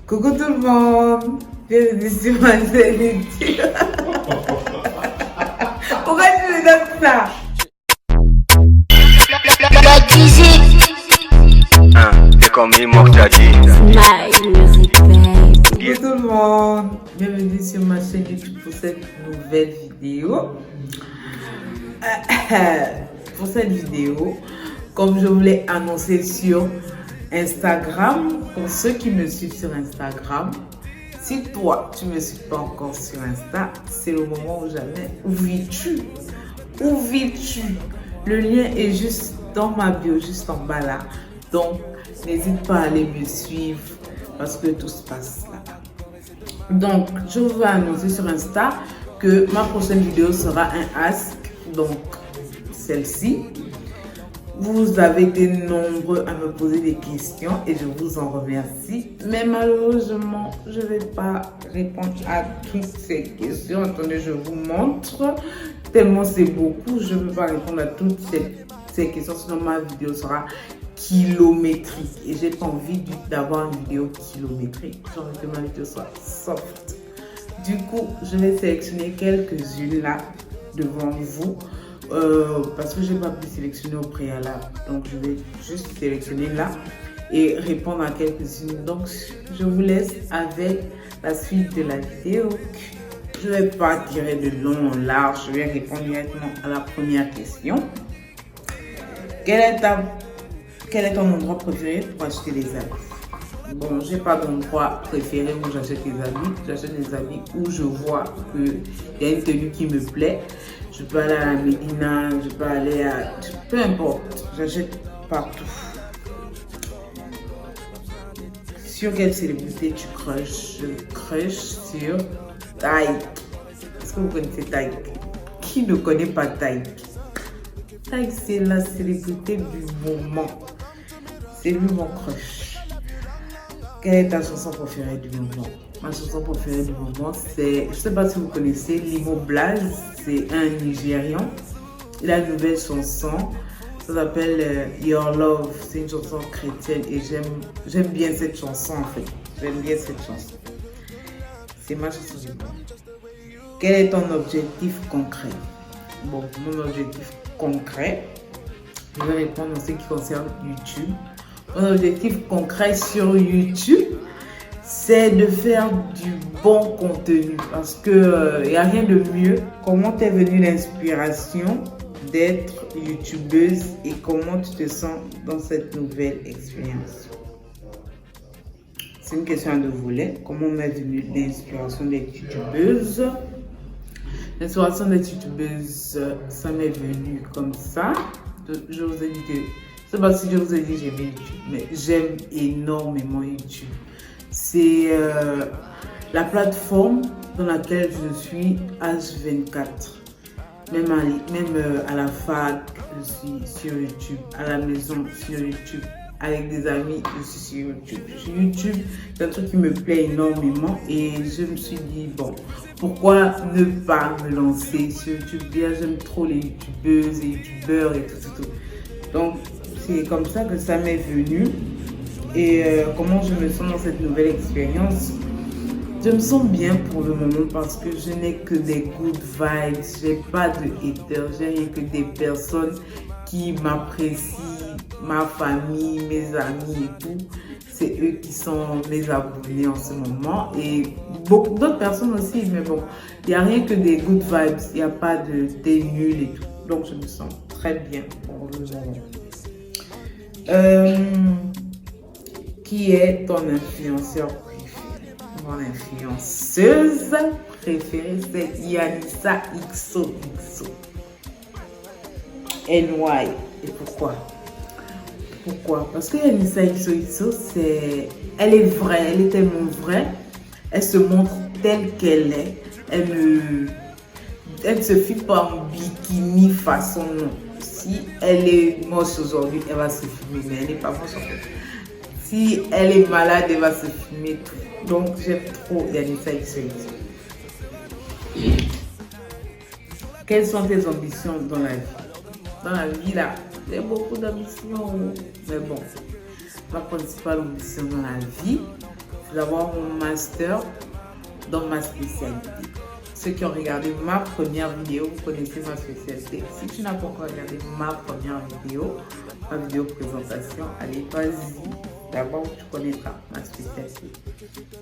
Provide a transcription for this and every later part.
Coucou tout le monde, bienvenue sur ma chaîne YouTube. Pourquoi tu me donnes ça? C'est comme Immortali. Coucou tout le monde, bienvenue sur ma chaîne YouTube pour cette nouvelle vidéo. Pour cette vidéo, comme je vous l'ai annoncé sur Instagram, pour ceux qui me suivent sur Instagram, si toi tu ne me suis pas encore sur Insta, c'est le moment ou jamais. Où vis-tu? Où vis-tu? Le lien est juste dans ma bio, juste en bas là. Donc n'hésite pas à aller me suivre parce que tout se passe là. Donc je vous ai annoncé sur Insta que ma prochaine vidéo sera un ask, donc celle-ci. Vous avez été nombreux à me poser des questions et je vous en remercie. Mais malheureusement, je ne vais pas répondre à toutes ces questions. Attendez, je vous montre. Tellement c'est beaucoup, je ne peux pas répondre à toutes ces questions. Sinon, ma vidéo sera kilométrique. Et j'ai pas envie d'avoir une vidéo kilométrique. J'ai envie que ma vidéo soit soft. Du coup, je vais sélectionner quelques-unes là devant vous. Parce que je n'ai pas pu sélectionner au préalable, donc je vais juste sélectionner là et répondre à quelques-unes. Donc je vous laisse avec la suite de la vidéo. Je ne vais pas tirer de long en large, je vais répondre directement à la première question. Quel est ton endroit préféré pour acheter des habits? Bon, j'ai pas d'endroit préféré où j'achète des habits. J'achète des habits où je vois qu'il y a une tenue qui me plaît. Je peux aller à la Médina, je peux aller à... Peu importe, j'achète partout. Sur quelle célébrité tu crushes? Je crush sur Taïk. Est-ce que vous connaissez Taïk? Qui ne connaît pas Taïk? Taïk, c'est la célébrité du moment. C'est lui mon crush. Quelle est ta chanson préférée du moment? Ma chanson préférée du moment, c'est, je ne sais pas si vous connaissez, Limo Blaze, c'est un Nigérian. Il a une nouvelle chanson, ça s'appelle Your Love, c'est une chanson chrétienne et j'aime bien cette chanson en fait. J'aime bien cette chanson. C'est ma chanson du moment. Quel est ton objectif concret? Bon, mon objectif concret, je vais répondre en ce qui concerne YouTube. Mon objectif concret sur YouTube, c'est de faire du bon contenu parce que y a rien de mieux. Comment t'es venue l'inspiration d'être youtubeuse et comment tu te sens dans cette nouvelle expérience? C'est une question à deux volets. Comment m'est venue l'inspiration d'être youtubeuse? L'inspiration d'être youtubeuse, ça m'est venu comme ça. Je vous ai dit que, c'est pas si je vous ai dit j'aimais YouTube, mais j'aime énormément YouTube. C'est la plateforme dans laquelle je suis H24. Même à la fac, je suis sur YouTube. À la maison, sur YouTube. Avec des amis, je suis sur YouTube. YouTube, c'est un truc qui me plaît énormément. Et je me suis dit, bon, pourquoi ne pas me lancer sur YouTube? Bien, j'aime trop les youtubeuses et youtubeurs et tout. Donc, c'est comme ça que ça m'est venu. Et comment je me sens dans cette nouvelle expérience? Je me sens bien pour le moment parce que je n'ai que des good vibes, je n'ai pas de haters, j'ai rien que des personnes qui m'apprécient, ma famille, mes amis et tout. C'est eux qui sont mes abonnés en ce moment et beaucoup d'autres personnes aussi, mais bon, il n'y a rien que des good vibes, il n'y a pas de t'es nul et tout. Donc je me sens très bien pour le moment. Qui est ton influenceur préféré? Mon influenceuse préférée, c'est Yanissa XOXO. NY. Et pourquoi? Pourquoi? Parce que Yanissa XOXO, elle est vraie, elle est tellement vraie. Elle se montre telle qu'elle est. Elle ne se fit pas en bikini façon non. Si elle est moche aujourd'hui, elle va se filmer, mais elle n'est pas moche en fait. Si elle est malade, elle va se filmer tout. Donc j'aime trop Yanissa XOXO. Quelles sont tes ambitions dans la vie? Dans la vie là, j'ai beaucoup d'ambitions. Mais bon, ma principale ambition dans la vie, d'avoir mon master dans ma spécialité. Ceux qui ont regardé ma première vidéo, vous connaissez ma spécialité. Si tu n'as pas encore regardé ma première vidéo, ma vidéo présentation, allez, vas-y. D'abord, tu connaîtras ma spécialité.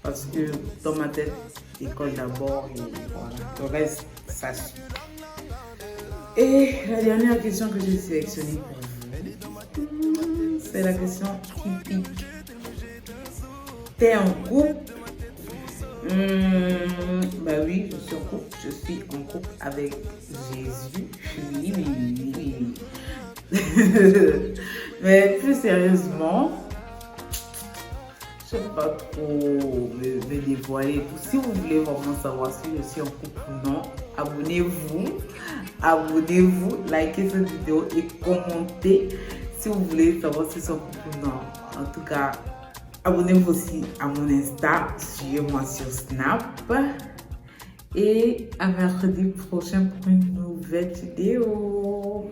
Parce que dans ma tête, école d'abord et voilà, le reste, ça suit. Et la dernière question que j'ai sélectionnée pour vous, c'est la question typique. T'es en couple? Bah oui, je suis en couple. Je suis en couple avec Jésus. Oui. Mais plus sérieusement, je ne sais pas trop me dévoiler. Si vous voulez vraiment savoir si je suis en couple ou non, abonnez-vous, likez cette vidéo et commentez si vous voulez savoir si je suis en couple ou non. En tout cas, abonnez-vous aussi à mon Insta, suivez-moi sur Snap. Et à mercredi prochain pour une nouvelle vidéo.